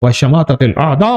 व शमाततिल आदा,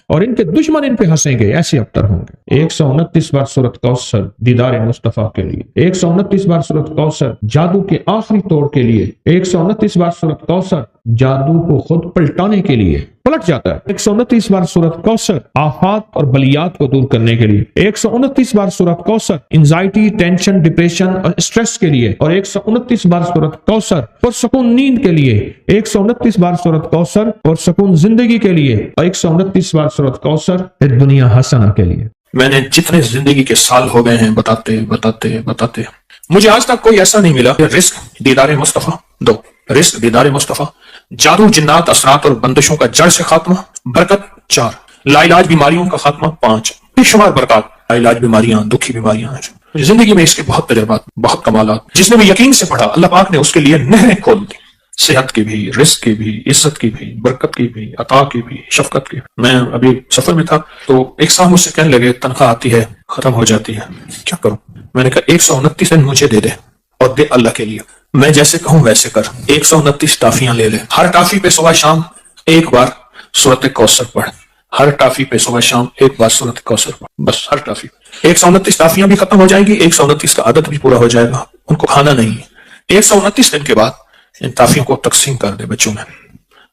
और इनके दुश्मन इन पे हंसेंगे, ऐसे अबतर होंगे। 129 बार सूरत कौसर दीदार मुस्तफा के लिए, 129 बार सूरत कौसर जादू के आखिरी तोड़ के लिए, 129 बार सूरत कौसर जादू को खुद पलटाने के लिए पलट जाता है, 129 बार सूरत कौसर आफात और बलियात को दूर करने के लिए, 129 बार सूरत कौसर एंजाइटी, टेंशन, डिप्रेशन और स्ट्रेस के लिए, और 129 बार सूरत कौसर पुरसकून नींद के लिए, 129 बार सूरत कौसर पुरसकून जिंदगी के लिए, और 129 बार सूरत कौसर दुनिया हसना के लिए। मैंने जितने जिंदगी के साल हो गए हैं बताते बताते बताते, मुझे आज तक कोई ऐसा नहीं मिला। रिस्क दीदार मुस्तफा 2, रिस्क दीदार मुस्तफा, जादू जिन्नात असरात और बंदिशों का जड़ से खात्मा, बरकत 4, लाइलाज बीमारियों का खात्मा 5, बेशुमार बरकत, लाइलाज बीमारियां, दुखी बीमारियां हैं। जिंदगी में इसके बहुत तजर्बात, बहुत कमालात। जिसने भी यकीन से पढ़ा, अल्लाह पाक ने उसके लिए नहरें खोल दी, सेहत की भी, रिस्क की भी, इज्जत की भी, बरकत की भी, अता की भी, शफकत की। मैं अभी सफर में था तो एक साहब मुझसे कहने लगे तनख्वाह आती है खत्म हो जाती है, क्या करूं? मैंने कहा 129 दिन मुझे दे दे और दे अल्लाह के लिए, मैं जैसे कहूं वैसे कर। 129 टाफियां ले ले, हर टाफी पे सुबह शाम एक बार सूरत कौसर पढ़, हर टाफी पे सुबह शाम एक बार सूरत कौसर पढ़, बस हर टाफी। 129 टाफियां भी खत्म हो जाएंगी, 129 का आदत भी पूरा हो जाएगा, उनको खाना नहीं है। 129 दिन के बाद इन टाफियों को तकसीम कर दे बच्चों में,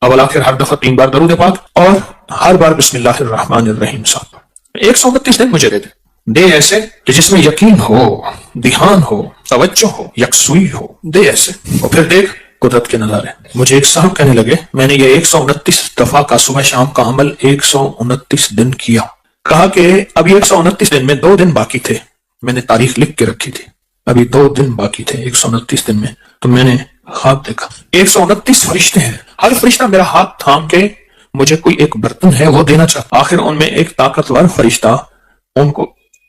अवल आखिर हर दफा 3 बार दरूद पाक और हर बार बिस्मिल्लाहिर्रहमानिर्रहीम साहब। 129 दिन मुझे दे ऐसे कि जिसमें यकीन हो, ध्यान हो, तवज्जो हो, यकसुई हो, दे ऐसे। और फिर देख कुदरत के नजारे। मुझे एक साहब कहने लगे मैंने ये 129 दफा का सुबह शाम का अमल 129 दिन किया। कहा कि अभी 129 दिन में 2 दिन बाकी थे, मैंने तारीख लिख के रखी थी, अभी 2 दिन बाकी थे 129 दिन में। तो मैंने ख्वाब देखा 129 फरिश्ते हैं, हर फरिश्ता मेरा हाथ थाम के मुझे कोई एक बर्तन है वो देना चाहता। आखिर उनमें एक ताकतवर फरिश्ता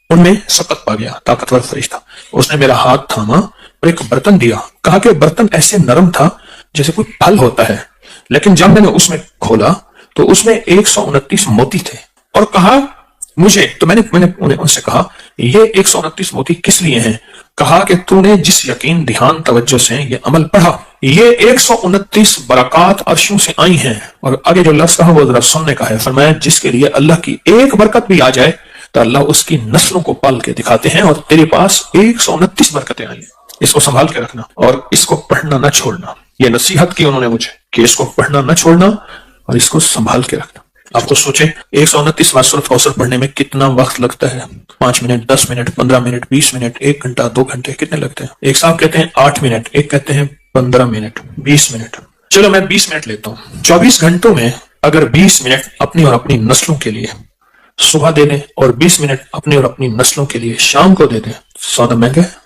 उनमें सकत पा गया, ताकतवर फरिश्ता, उसने मेरा हाथ थामा और एक बर्तन दिया। कहा कि बर्तन ऐसे नरम था जैसे कोई फल होता है, लेकिन जब मैंने उसमें खोला तो उसमें 129 मोती थे। और कहा मुझे, तो मैंने उन्हें उनसे कहा ये 129 मोती किस लिए हैं? कहा कि तूने जिस यकीन, ध्यान, तवज्जो से ये अमल पढ़ा, ये 129 बरकत अर्शों से आई हैं। और आगे जो लफ्ज कहा वो जरा सुनने का है। फरमाया जिसके लिए अल्लाह की एक बरकत भी आ जाए तो अल्लाह उसकी नस्लों को पाल के दिखाते हैं, और तेरे पास 129 बरकतें आई हैं। इसको संभाल के रखना और इसको पढ़ना न छोड़ना। ये नसीहत की उन्होंने मुझे कि इसको पढ़ना न छोड़ना और इसको संभाल के रखना। आप तो सोचें 129 बार सूरत कौसर पढ़ने में कितना वक्त लगता है? 5 मिनट, 10 मिनट, 15 मिनट, 20 मिनट, 1 घंटा, 2 घंटे, कितने लगते हैं? एक साहब कहते हैं 8 मिनट, एक कहते हैं 15 मिनट, 20 मिनट। चलो मैं 20 मिनट लेता हूं। 24 घंटों में अगर 20 मिनट अपनी और अपनी नस्लों के लिए सुबह दे दें और 20 मिनट अपनी और अपनी नस्लों के लिए शाम को दे दें, सौदा महंगा है।